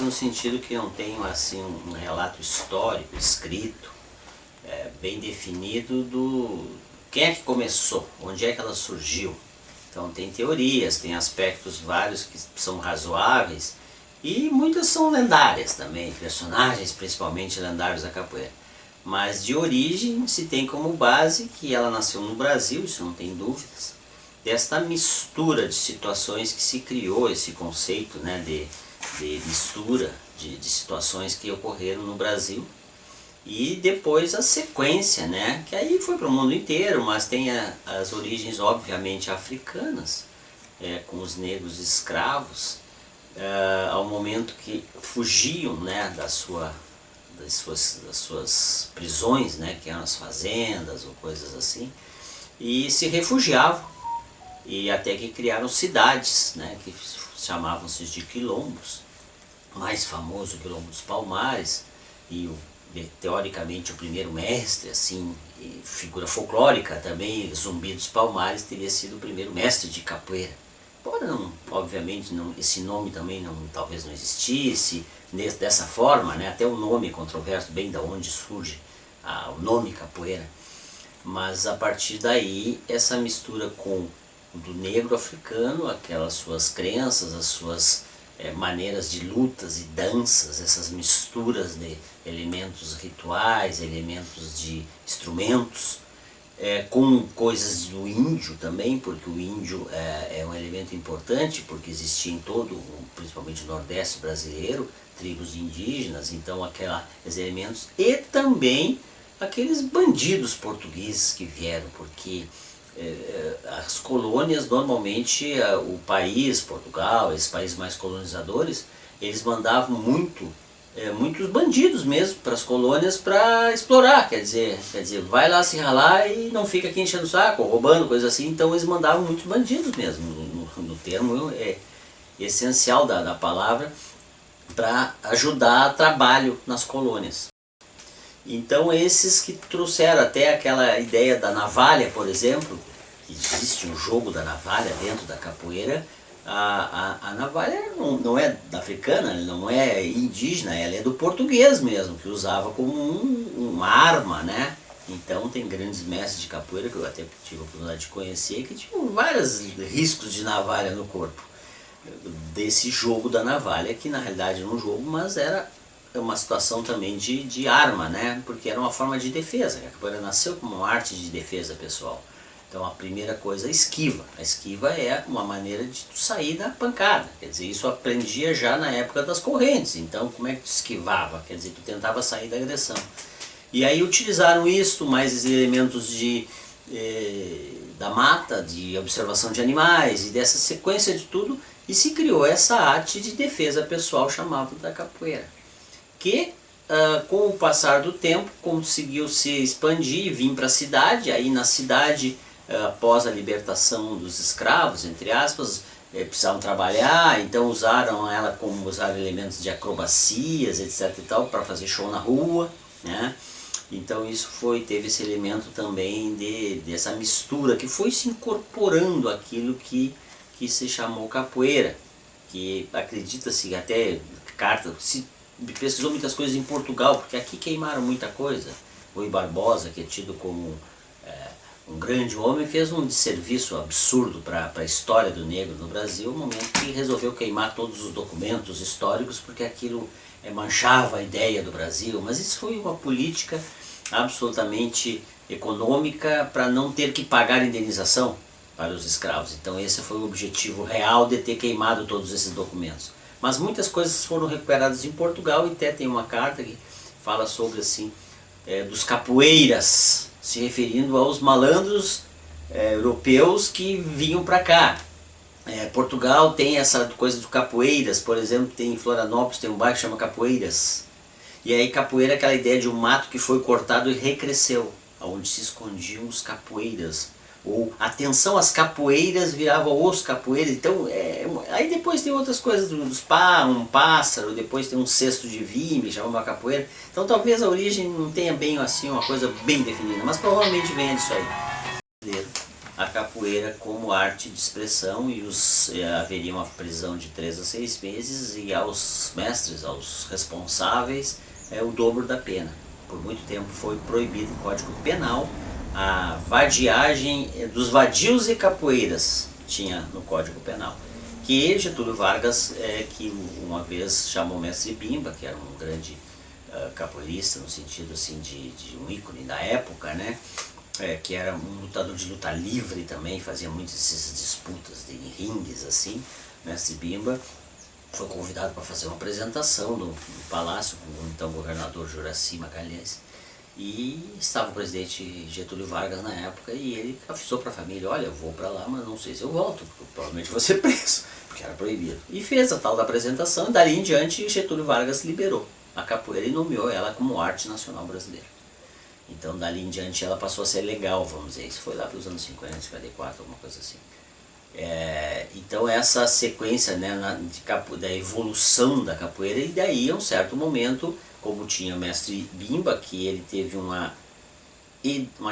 controverso no sentido que não tem assim um relato histórico, escrito, bem definido do quem é que começou, onde é que ela surgiu. Então tem teorias, tem aspectos vários que são razoáveis e muitas são lendárias também, personagens principalmente lendários da capoeira. Mas de origem se tem como base que ela nasceu no Brasil, isso não tem dúvidas, desta mistura de situações que se criou esse conceito, né, de mistura de situações que ocorreram no Brasil. E depois a sequência, né, que aí foi para o mundo inteiro, mas tem as origens obviamente africanas, com os negros escravos, ao momento que fugiam, né, das suas prisões, né, que eram as fazendas ou coisas assim, e se refugiavam, e até que criaram cidades, né, que chamavam-se de quilombos. O mais famoso, o Quilombo dos Palmares, e teoricamente o primeiro mestre, assim, figura folclórica também, Zumbi dos Palmares, teria sido o primeiro mestre de capoeira. Embora não, obviamente não, esse nome também talvez não existisse dessa forma, né? Até o nome é controverso, bem da onde surge o nome capoeira. Mas a partir daí, essa mistura com o do negro africano, aquelas suas crenças, as suas maneiras de lutas e danças, essas misturas de elementos rituais, elementos de instrumentos, com coisas do índio também, porque o índio é um elemento importante, porque existia em todo, principalmente no Nordeste brasileiro, tribos indígenas, então aqueles elementos, e também aqueles bandidos portugueses que vieram, porque as colônias, normalmente o país, Portugal, esses países mais colonizadores, eles mandavam muitos bandidos mesmo para as colônias para explorar, quer dizer, vai lá se ralar e não fica aqui enchendo o saco, roubando, coisa assim. Então eles mandavam muitos bandidos mesmo, no termo essencial da palavra, para ajudar trabalho nas colônias. Então esses que trouxeram até aquela ideia da navalha, por exemplo, que existe um jogo da navalha dentro da capoeira. A navalha não é africana, não é indígena, ela é do português mesmo, que usava como uma arma, né? Então tem grandes mestres de capoeira, que eu até tive a oportunidade de conhecer, que tinham vários riscos de navalha no corpo. Desse jogo da navalha, que na realidade era um jogo, mas era uma situação também de arma, né? Porque era uma forma de defesa. A capoeira nasceu como uma arte de defesa pessoal. Então a primeira coisa é a esquiva. A esquiva é uma maneira de tu sair da pancada. Quer dizer, isso eu aprendia já na época das correntes. Então como é que tu esquivava? Quer dizer, tu tentava sair da agressão. E aí utilizaram isso, mais elementos da mata, de observação de animais, e dessa sequência de tudo, e se criou essa arte de defesa pessoal chamada da capoeira. Que com o passar do tempo conseguiu se expandir e vir para a cidade. Aí na cidade, após a libertação dos escravos, entre aspas, precisavam trabalhar, então usaram ela como usar elementos de acrobacias, etc e tal, para fazer show na rua, né? Então isso teve esse elemento também dessa mistura que foi se incorporando àquilo que se chamou capoeira, que acredita-se até se pesquisou muitas coisas em Portugal, porque aqui queimaram muita coisa. Rui Barbosa, que é tido como um grande homem, fez um desserviço absurdo para a história do negro no Brasil, no momento que resolveu queimar todos os documentos históricos, porque aquilo manchava a ideia do Brasil. Mas isso foi uma política absolutamente econômica para não ter que pagar indenização para os escravos. Então esse foi o objetivo real de ter queimado todos esses documentos. Mas muitas coisas foram recuperadas em Portugal, e até tem uma carta que fala sobre assim, dos capoeiras, se referindo aos malandros europeus que vinham para cá. Portugal tem essa coisa do capoeiras, por exemplo, tem em Florianópolis, tem um bairro que chama Capoeiras. E aí capoeira é aquela ideia de um mato que foi cortado e recresceu, onde se escondiam os capoeiras. Ou atenção, as capoeiras viravam os capoeiras. Então, aí depois tem outras coisas, um pássaro, depois tem um cesto de vime, chama uma capoeira. Então talvez a origem não tenha bem assim uma coisa bem definida, mas provavelmente venha disso aí. a capoeira como arte de expressão e haveria uma prisão de 3 a 6 meses e aos mestres, aos responsáveis, o dobro da pena. Por muito tempo foi proibido no Código Penal a vadiagem dos vadios e capoeiras, tinha no Código Penal. Que Getúlio Vargas, que uma vez chamou o mestre Bimba, que era um grande capoeirista, no sentido assim de um ícone da época, né? Que era um lutador de luta livre também, fazia muitas essas disputas em ringues assim. Mestre Bimba foi convidado para fazer uma apresentação no palácio com o então governador Juraci Magalhães, e estava o presidente Getúlio Vargas na época, e ele avisou para a família: olha, eu vou para lá, mas não sei se eu volto, porque provavelmente vou ser preso, porque era proibido. E fez a tal da apresentação, e dali em diante Getúlio Vargas liberou a capoeira e nomeou ela como arte nacional brasileira. Então dali em diante ela passou a ser legal, vamos dizer. Isso foi lá pelos anos 50, 54, alguma coisa assim. Então essa sequência, né, da evolução da capoeira, e daí a um certo momento, como tinha o mestre Bimba, que ele teve uma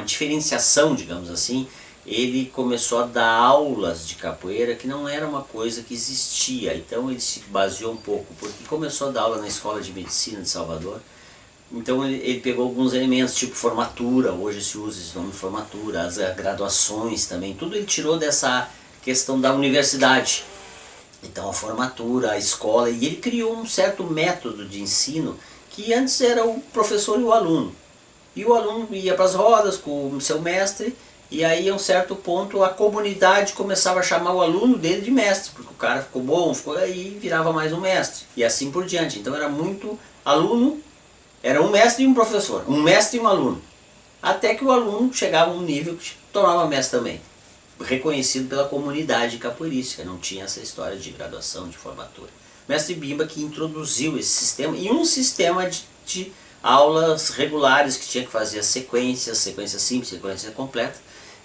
diferenciação, digamos assim, ele começou a dar aulas de capoeira que não era uma coisa que existia. Então ele se baseou um pouco, porque começou a dar aula na Escola de Medicina de Salvador. Então ele pegou alguns elementos, tipo formatura, hoje se usa esse nome formatura, as graduações também, tudo ele tirou dessa questão da universidade. Então a formatura, a escola, e ele criou um certo método de ensino que antes era o professor e o aluno. E o aluno ia para as rodas com o seu mestre, e aí a um certo ponto a comunidade começava a chamar o aluno dele de mestre, porque o cara ficou bom, ficou aí, virava mais um mestre, e assim por diante. Então era muito aluno, era um mestre e um professor, um mestre e um aluno. Até que o aluno chegava a um nível que tornava mestre também, reconhecido pela comunidade capoeirística, não tinha essa história de graduação, de formatura. Mestre Bimba que introduziu esse sistema, e um sistema de aulas regulares que tinha que fazer sequência simples, sequência completa,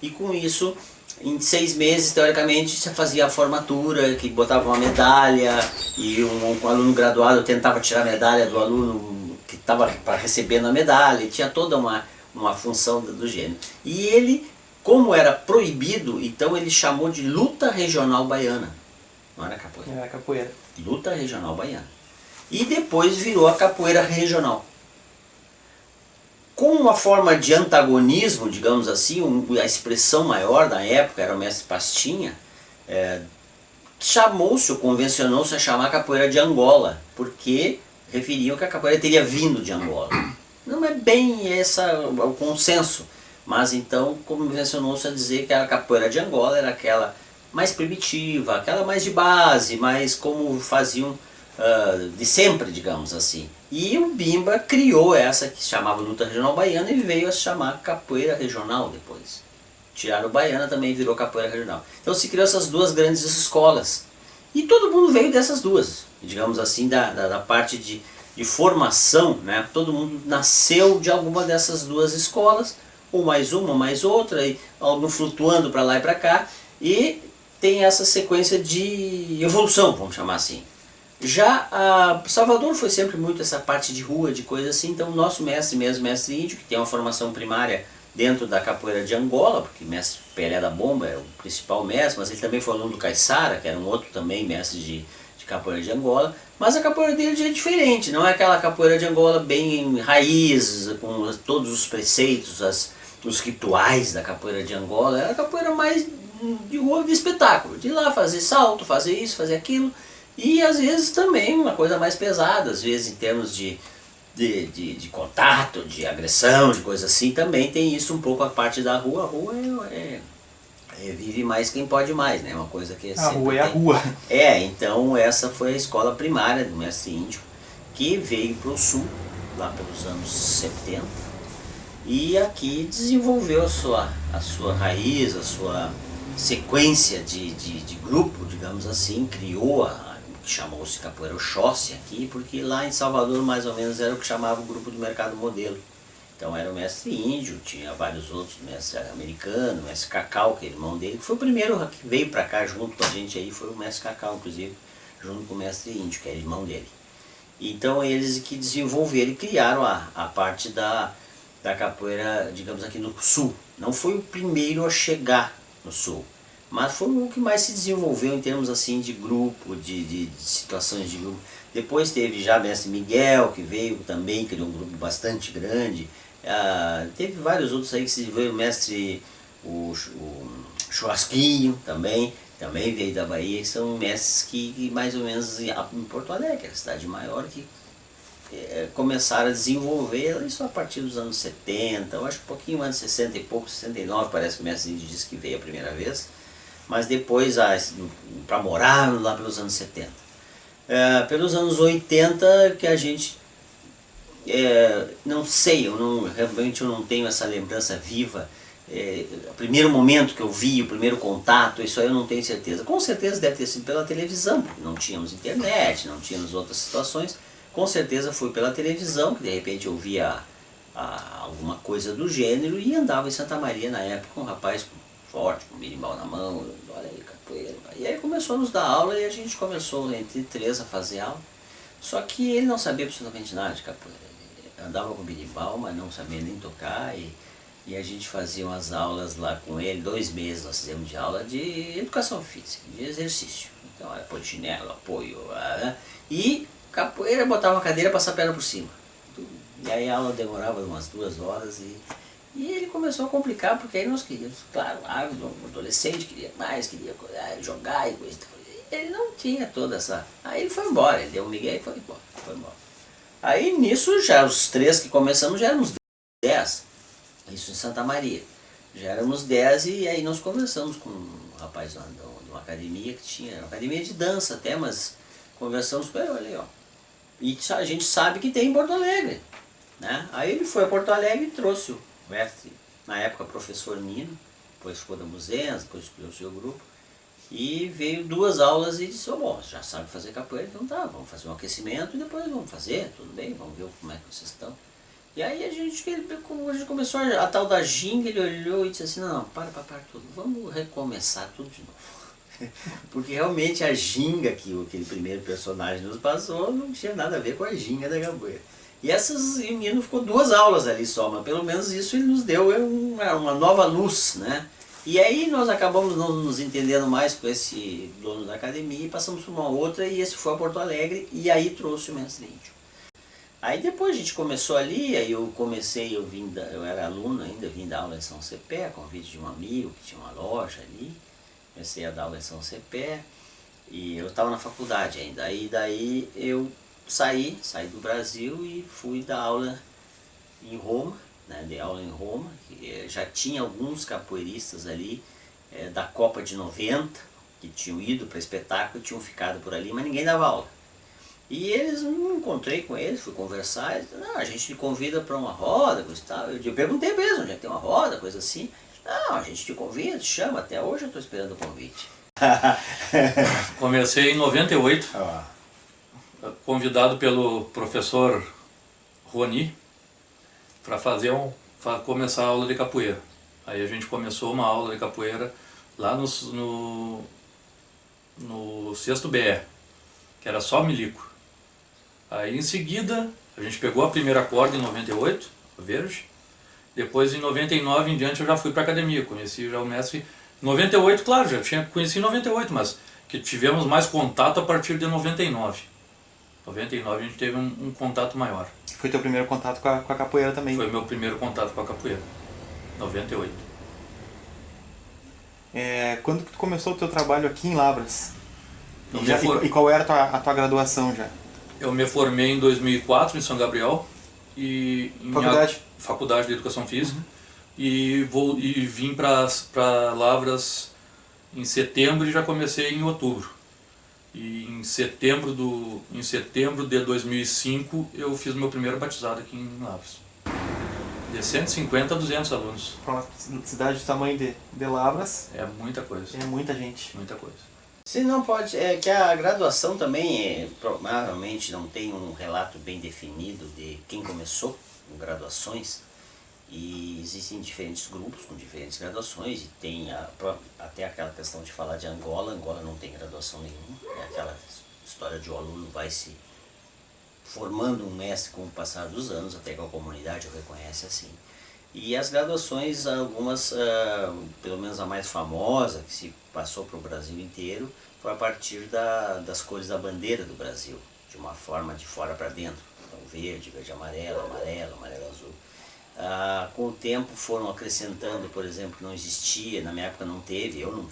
e com isso, em 6 meses, teoricamente, você fazia a formatura, que botava uma medalha, e um aluno graduado tentava tirar a medalha do aluno que estava recebendo a medalha, e tinha toda uma função do gênero. E ele, como era proibido, então ele chamou de luta regional baiana. Não era capoeira. Era capoeira. Luta regional baiana. E depois virou a capoeira regional. Com uma forma de antagonismo, digamos assim, a expressão maior da época era o mestre Pastinha, chamou-se ou convencionou-se a chamar a capoeira de Angola, porque referiam que a capoeira teria vindo de Angola. Não é bem esse o consenso, mas então convencionou-se a dizer que a capoeira de Angola era aquela mais primitiva, aquela mais de base, mais como faziam de sempre, digamos assim. E o Bimba criou essa que se chamava luta regional baiana e veio a se chamar capoeira regional depois. Tiraram o baiana, também virou capoeira regional. Então se criou essas duas grandes escolas. E todo mundo veio dessas duas, digamos assim, da parte de formação, né? Todo mundo nasceu de alguma dessas duas escolas, ou mais uma, mais outra, e no flutuando para lá e para cá, e tem essa sequência de evolução, vamos chamar assim. Já Salvador foi sempre muito essa parte de rua, de coisa assim, então o nosso mestre mesmo, mestre índio, que tem uma formação primária dentro da capoeira de Angola, porque mestre Pelé da Bomba é o principal mestre, mas ele também foi aluno do Caiçara, que era um outro também mestre de capoeira de Angola, mas a capoeira dele já é diferente, não é aquela capoeira de Angola bem raiz, com todos os preceitos, os rituais da capoeira de Angola, é a capoeira mais de rua, de espetáculo, de ir lá fazer salto, fazer isso, fazer aquilo, e às vezes também uma coisa mais pesada, às vezes em termos de contato, de agressão, de coisa assim, também tem isso um pouco a parte da rua. A rua vive mais quem pode mais, né? Uma coisa que a rua é a rua. Então essa foi a escola primária do mestre índio, que veio para o sul, lá pelos anos 70, e aqui desenvolveu a sua raiz, a sua sequência de grupo, digamos assim, criou chamou-se Capoeira Oxóssi aqui, porque lá em Salvador mais ou menos era o que chamava o grupo do mercado modelo. Então era o mestre índio, tinha vários outros, mestre americano, mestre Cacau, que é irmão dele, que foi o primeiro que veio para cá junto com a gente aí, foi o mestre Cacau, inclusive, junto com o mestre índio, que é irmão dele. Então eles que desenvolveram e criaram a parte da capoeira, digamos aqui no sul. Não foi o primeiro a chegar no Sul. Mas foi o que mais se desenvolveu em termos assim de grupo, de situações de grupo. Depois teve já mestre Miguel, que veio também, criou um grupo bastante grande. Teve vários outros aí que se desenvolveram, o mestre o Churrasquinho também veio da Bahia, que são mestres que mais ou menos em Porto Alegre, a cidade maior, que começaram a desenvolver isso a partir dos anos 70, eu acho que um pouquinho antes, 60 e pouco, 69, parece que o mestre Índio disse que veio a primeira vez, mas depois para morar lá pelos anos 70. Pelos anos 80 que a gente, não sei, realmente eu não tenho essa lembrança viva, o primeiro momento que eu vi, o primeiro contato, isso aí eu não tenho certeza. Com certeza deve ter sido pela televisão, porque não tínhamos internet, não tínhamos outras situações. Com certeza foi pela televisão, que de repente eu via alguma coisa do gênero e andava em Santa Maria na época, um rapaz forte, com berimbau na mão, olha aí, capoeira. E aí começou a nos dar aula e a gente começou entre três a fazer aula. Só que ele não sabia absolutamente nada de capoeira. Ele andava com berimbau, mas não sabia nem tocar e a gente fazia umas aulas lá com ele, 2 meses nós fizemos de aula de educação física, de exercício. Então era polichinelo, apoio, e capoeira, botava uma cadeira e passava a perna por cima. E aí a aula demorava umas 2 horas e ele começou a complicar, porque aí nós queríamos, claro, o adolescente queria mais, queria jogar e coisa. Ele não tinha toda essa... Aí ele foi embora, ele deu um migué e foi embora. Aí nisso, já os 3 que começamos, já éramos 10. Isso em Santa Maria. Já éramos 10 e aí nós conversamos com um rapaz lá de uma academia que tinha, uma academia de dança até, mas conversamos com ele, olha aí, ó. E a gente sabe que tem em Porto Alegre, né? Aí ele foi a Porto Alegre e trouxe o mestre, na época professor Nino, depois ficou da Muzenza, depois escolheu o seu grupo, e veio 2 aulas e disse, bom, já sabe fazer capoeira, então tá, vamos fazer um aquecimento e depois vamos fazer, tudo bem, vamos ver como é que vocês estão. E aí a gente começou a tal da ginga, ele olhou e disse assim, não, para tudo, vamos recomeçar tudo de novo. Porque realmente a ginga que aquele primeiro personagem nos passou não tinha nada a ver com a ginga da capoeira. E o menino ficou 2 aulas ali só, mas pelo menos isso ele nos deu uma nova luz, né? E aí nós acabamos não nos entendendo mais com esse dono da academia e passamos para uma outra e esse foi a Porto Alegre e aí trouxe o mestre Índio. Aí depois a gente começou ali, aí eu era aluno ainda, vim dar aula em São Cepé, a convite de um amigo que tinha uma loja ali. Comecei a dar aula em São Cepé e eu estava na faculdade ainda. Aí daí eu saí do Brasil e fui dar aula em Roma, né? Dei aula em Roma, que já tinha alguns capoeiristas ali da Copa de 90, que tinham ido para espetáculo, tinham ficado por ali, mas ninguém dava aula. E eles, me encontrei com eles, fui conversar, eles, não, a gente te convida para uma roda, coisa e tal. Eu perguntei mesmo, onde é que tem uma roda, coisa assim. Não, a gente te convida, te chama, até hoje eu estou esperando o convite. Comecei em 98, convidado pelo professor Roni para começar a aula de capoeira. Aí a gente começou uma aula de capoeira lá no 6º BE, que era só milico. Aí em seguida a gente pegou a primeira corda em 98, a verde. Depois em 99 em diante eu já fui para a academia, conheci já o mestre. Em 98, claro, conheci em 98, mas que tivemos mais contato a partir de 99. 99 a gente teve um contato maior. Foi teu primeiro contato com a capoeira também? Foi meu primeiro contato com a capoeira, 98. Quando que tu começou o teu trabalho aqui em Lavras? E qual era a tua graduação já? Eu me formei em 2004 em São Gabriel. Faculdade de Educação Física. Uhum. E vim para Lavras em setembro e já comecei em outubro. E em setembro de 2005 eu fiz meu primeiro batizado aqui em Lavras. De 150 a 200 alunos. Para uma cidade do tamanho de Lavras. É muita coisa. É muita gente. Muita coisa. Se não pode, que a graduação também provavelmente não tem um relato bem definido de quem começou com graduações. E existem diferentes grupos com diferentes graduações e tem até aquela questão de falar de Angola. Angola não tem graduação nenhuma, é aquela história de o aluno vai se formando um mestre com o passar dos anos, até que a comunidade o reconhece assim. E as graduações, algumas, pelo menos a mais famosa, que se passou para o Brasil inteiro, foi a partir das cores da bandeira do Brasil, de uma forma de fora para dentro. Então verde, verde amarelo, amarelo, amarelo azul. Com o tempo foram acrescentando, por exemplo, que não existia, na minha época não teve, eu não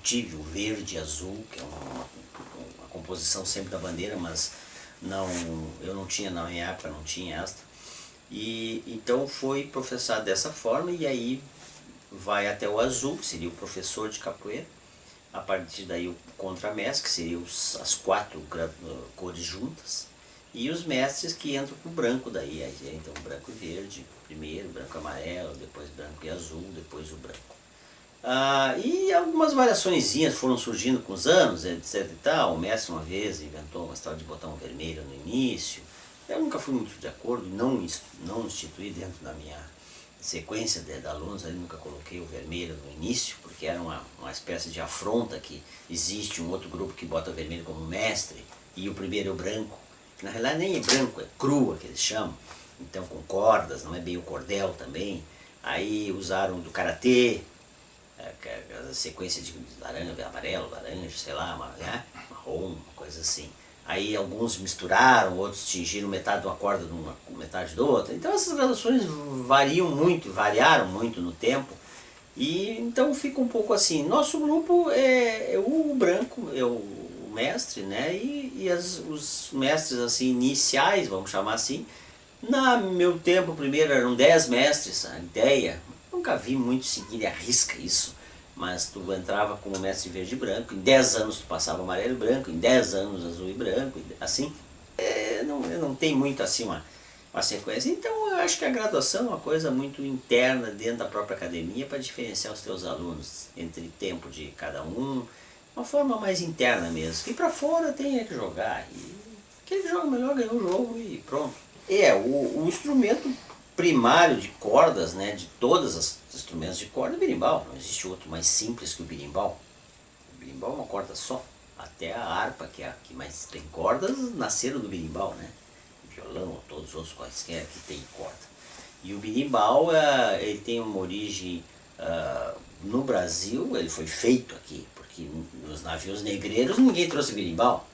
tive o verde e azul, que é uma composição sempre da bandeira, mas eu não tinha, na minha época não tinha esta. E então foi professado dessa forma, e aí vai até o azul, que seria o professor de capoeira. A partir daí o contramestre, que seriam as 4 cores juntas, e os mestres que entram com o branco daí. Aí então branco e verde primeiro, branco e amarelo, depois branco e azul, depois o branco. E algumas variaçõezinhas foram surgindo com os anos, etc e tal. O mestre uma vez inventou uma história de botar um vermelho no início. Eu nunca fui muito de acordo, não instituí dentro da minha sequência de alunos, ali nunca coloquei o vermelho no início, porque era uma espécie de afronta que existe um outro grupo que bota o vermelho como mestre, e o primeiro é o branco, que na realidade nem é branco, é crua que eles chamam, então com cordas, não é bem o cordel também. Aí usaram do karatê, a sequência de laranja, amarelo, laranja, sei lá, marrom, uma coisa assim. Aí alguns misturaram, outros tingiram metade de uma corda de uma, metade da outra. Então essas graduações variaram muito no tempo. E então fica um pouco assim. Nosso grupo é o branco, é o mestre, né? E os mestres assim iniciais, vamos chamar assim. No meu tempo primeiro eram 10 mestres, a ideia. Nunca vi muito seguir à risca isso. Mas tu entrava como mestre verde e branco, em 10 anos tu passava amarelo e branco, em 10 anos azul e branco, assim, não tem muito assim uma sequência. Então eu acho que a graduação é uma coisa muito interna dentro da própria academia para diferenciar os teus alunos entre tempo de cada um, uma forma mais interna mesmo. E para fora tem que jogar, e quem joga melhor ganha o jogo e pronto. O instrumento primário de cordas, né, de todos os instrumentos de corda é o berimbau. Não existe outro mais simples que o berimbau. O berimbau é uma corda só. Até a harpa, que é a que mais tem cordas, nasceram do berimbau, né? O violão, todos os outros quaisquer que tem corda. E o berimbau, ele tem uma origem no Brasil, ele foi feito aqui, porque nos navios negreiros ninguém trouxe berimbau.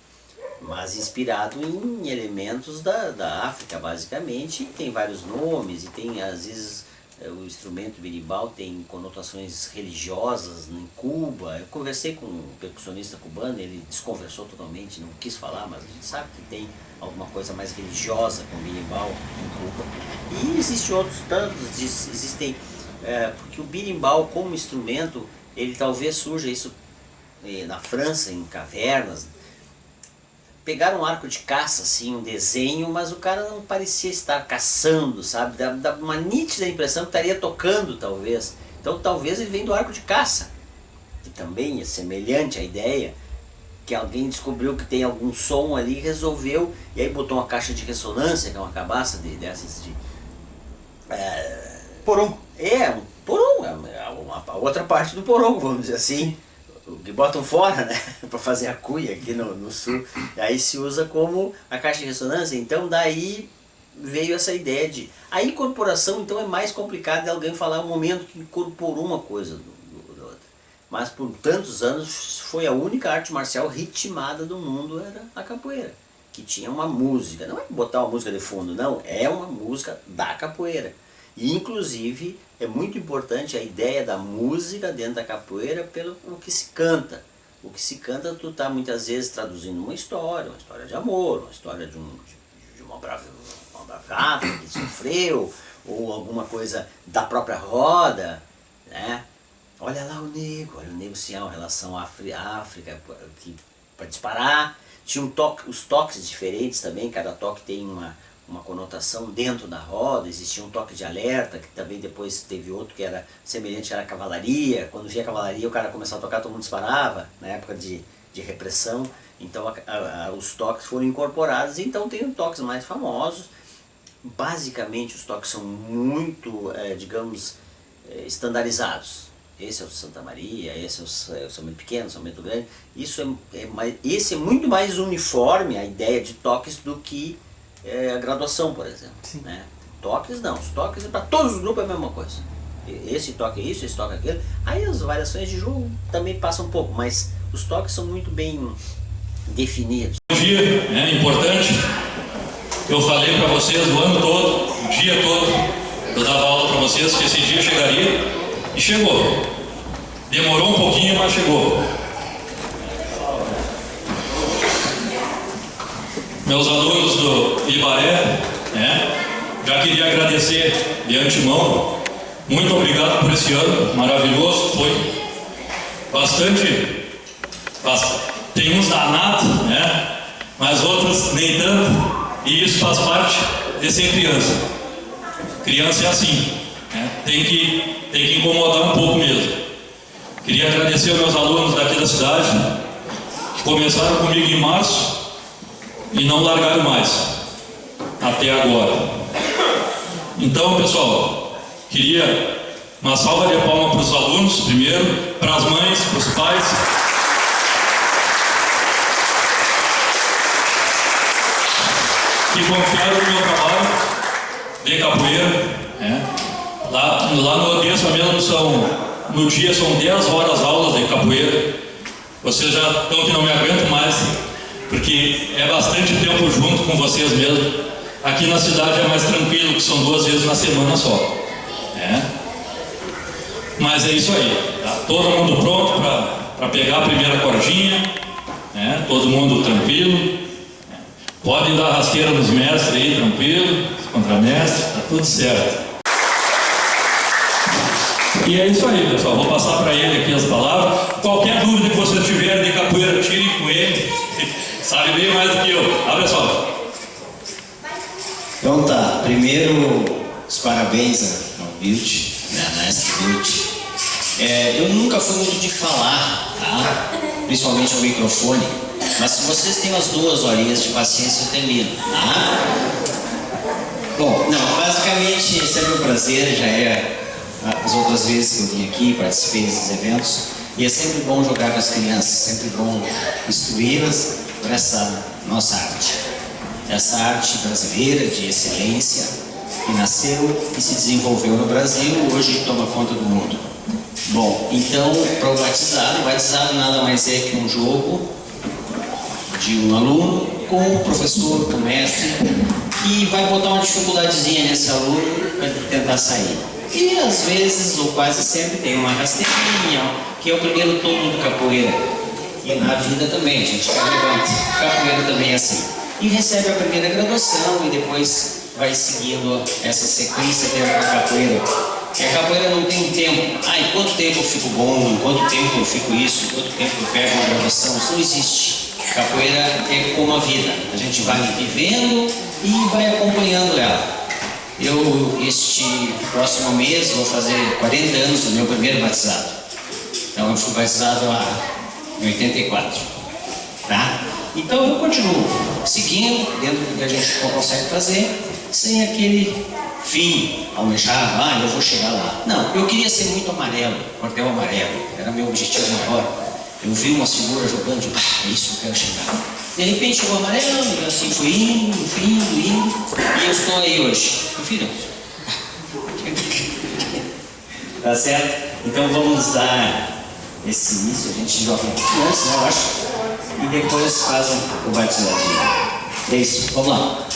Mas inspirado em elementos da África, basicamente, tem vários nomes, e tem, às vezes, o instrumento berimbau tem conotações religiosas em Cuba. Eu conversei com um percussionista cubano, ele desconversou totalmente, não quis falar, mas a gente sabe que tem alguma coisa mais religiosa com o berimbau em Cuba. E existem outros tantos, porque o berimbau como instrumento, ele talvez surja isso na França, em cavernas. Pegaram um arco de caça, assim, um desenho, mas o cara não parecia estar caçando, sabe? Dá uma nítida impressão que estaria tocando, talvez. Então talvez ele venha do arco de caça, que também é semelhante à ideia, que alguém descobriu que tem algum som ali, resolveu, e aí botou uma caixa de ressonância, que é uma cabaça dessas de... Porongo. Um porongo, a outra parte do porongo, vamos dizer assim. Sim. Que botam fora, né, para fazer a cuia aqui no sul, aí se usa como a caixa de ressonância. Então daí veio essa ideia de... A incorporação então é mais complicado de alguém falar o momento que incorporou uma coisa do outra. Mas por tantos anos foi a única arte marcial ritmada do mundo, era a capoeira, que tinha uma música, não é botar uma música de fundo, não, é uma música da capoeira. E inclusive é muito importante a ideia da música dentro da capoeira pelo que se canta. O que se canta, tu tá muitas vezes traduzindo uma história de amor, uma história de uma bravata que sofreu, ou alguma coisa da própria roda, né? Olha lá o negro sim, em relação à África, que para disparar. Tinha os toques diferentes também, cada toque tem uma conotação dentro da roda. Existia um toque de alerta, que também depois teve outro que era semelhante, era a cavalaria. Quando via a cavalaria, o cara começava a tocar, todo mundo disparava, na época de repressão. Então os toques foram incorporados, então tem toques mais famosos. Basicamente os toques são muito, digamos, estandarizados. Esse é o Santa Maria, esse é o São Bento Pequeno, São Bento Grande. Esse é muito mais uniforme, a ideia de toques, do que a graduação, por exemplo, né? toques não, os toques para todos os grupos é a mesma coisa. Esse toca isso, esse toca aquilo. Aí as variações de jogo também passam um pouco, mas os toques são muito bem definidos. Um dia importante, eu falei para vocês o ano todo, o dia todo, eu dava aula para vocês que esse dia chegaria e chegou. Demorou um pouquinho, mas chegou. Meus alunos do Ibaré, já queria agradecer de antemão. Muito obrigado por esse ano maravilhoso, foi bastante, tem uns danados, mas outros nem tanto, e isso faz parte de ser criança. Criança é assim, tem que incomodar um pouco mesmo. Queria agradecer aos meus alunos daqui da cidade, que começaram comigo em março e não largaram mais, até agora. Então, pessoal, queria uma salva de palmas para os alunos, primeiro, para as mães, para os pais. Que confiaram no meu trabalho de capoeira. Lá no Odessa mesmo no dia são 10 horas aulas de capoeira. Vocês já estão que não me aguentam mais, porque é bastante tempo junto com vocês mesmo. Aqui na cidade é mais tranquilo, que são 2 vezes na semana só. Mas é isso aí, tá? Todo mundo pronto para pegar a primeira cordinha, todo mundo tranquilo. Podem dar rasteira nos mestres aí, tranquilo, contramestre, tá tudo certo. E é isso aí, pessoal. Vou passar para ele aqui as palavras. Qualquer dúvida que vocês tiverem de capoeira, tirem com ele. Sabe bem mais do que eu. Tá, pessoal? Então tá. Primeiro, os parabéns ao Bilt, mestre Bilt. Eu nunca fui muito de falar, tá? Principalmente ao microfone. Mas se vocês têm as 2 horinhas de paciência, eu termino, tá? Bom, não, basicamente esse é meu prazer, já é as outras vezes que eu vim aqui, participei desses eventos, e é sempre bom jogar com as crianças, sempre bom instruí-las por essa nossa arte. Essa arte brasileira de excelência, que nasceu e se desenvolveu no Brasil, hoje toma conta do mundo. Bom, então, para o batizado nada mais é que um jogo de um aluno com o professor, com o mestre, que vai botar uma dificuldadezinha nesse aluno para tentar sair. E às vezes, ou quase sempre, tem uma rasteirinha, que é o primeiro turno do capoeira. E na vida também, a gente levanta. Capoeira também é assim. E recebe a primeira graduação e depois vai seguindo essa sequência dentro da capoeira. E a capoeira não tem um tempo. Em quanto tempo eu fico bom, em quanto tempo eu fico isso, em quanto tempo eu pego uma graduação. Isso não existe. Capoeira é como a vida. A gente vai vivendo e vai acompanhando ela. Este próximo mês, vou fazer 40 anos do meu primeiro batizado. Então, eu fui batizado em 84. Tá? Então, eu continuo seguindo dentro do que a gente consegue fazer, sem aquele fim, almejar, eu vou chegar lá. Não, eu queria ser muito amarelo, cordel amarelo. Era meu objetivo maior. Eu vi umas figuras jogando, é isso que eu quero chegar. De repente chegou o amarelo, e assim fui indo, e eu estou aí hoje. Viram? Tá certo? Então vamos dar esse início, a gente joga antes, né, eu acho, e depois fazem o batizadinho. É isso, vamos lá.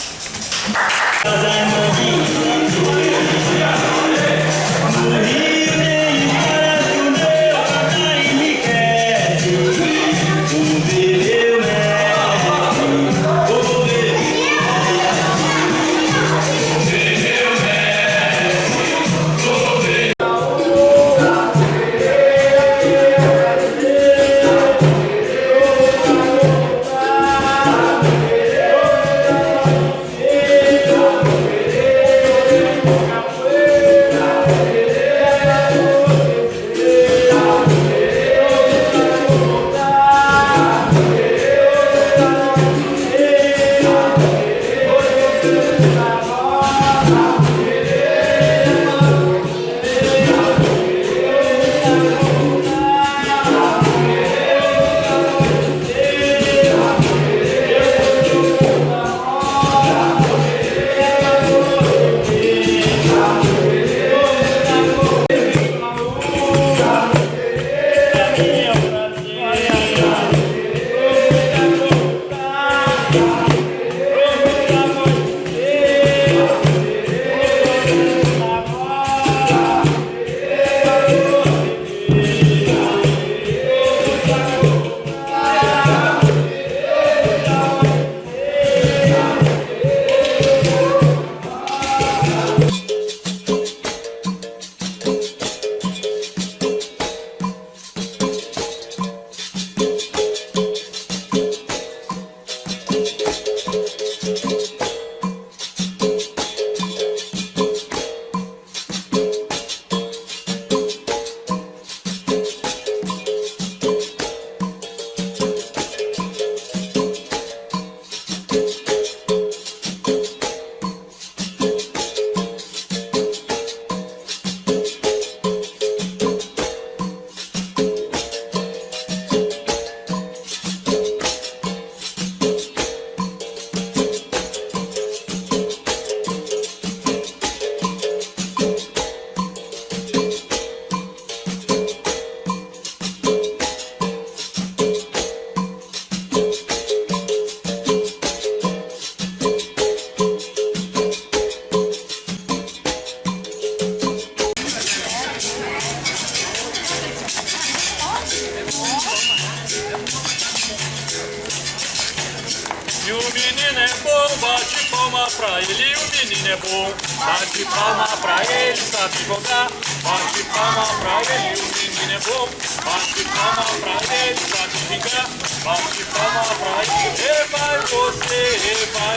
palma pra ele, o menino é bom. Bate palma pra ele, sabe jogar. Bate palma pra ele, o menino é bom. Bate palma pra ele, sabe vingar. Bate palma pra ele, e vai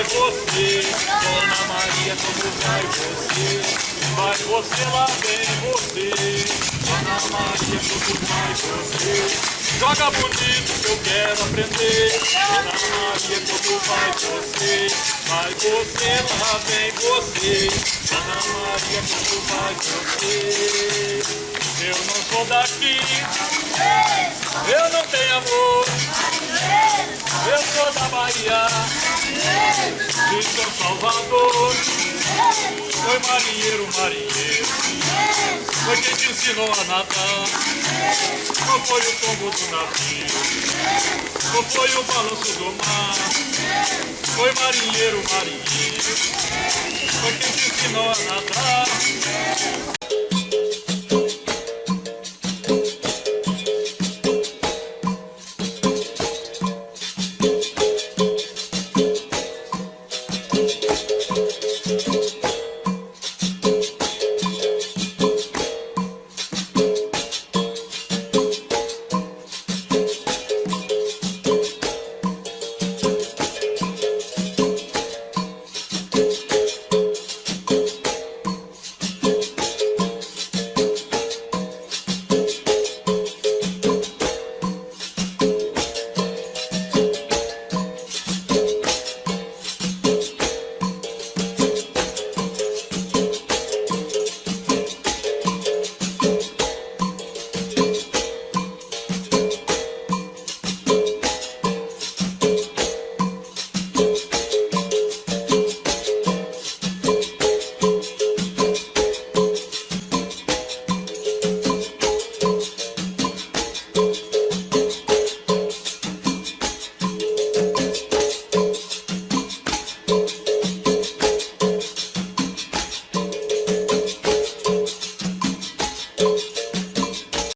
você, Dona Maria, como vai você? Vai você, lá vem você, Dona Maria, como vai você? Joga bonito que eu quero aprender, Dona Maria, como vai você? Vai você, lá vem você, Dona Maria, como vai você? Eu não sou daqui, eu não tenho amor, eu sou da Bahia, de São Salvador. Foi marinheiro, marinheiro, foi quem te ensinou a nadar. Qual foi o tombo do navio? Qual foi o balanço do mar? Foi marinheiro, marinheiro, foi quem te ensinou a nadar.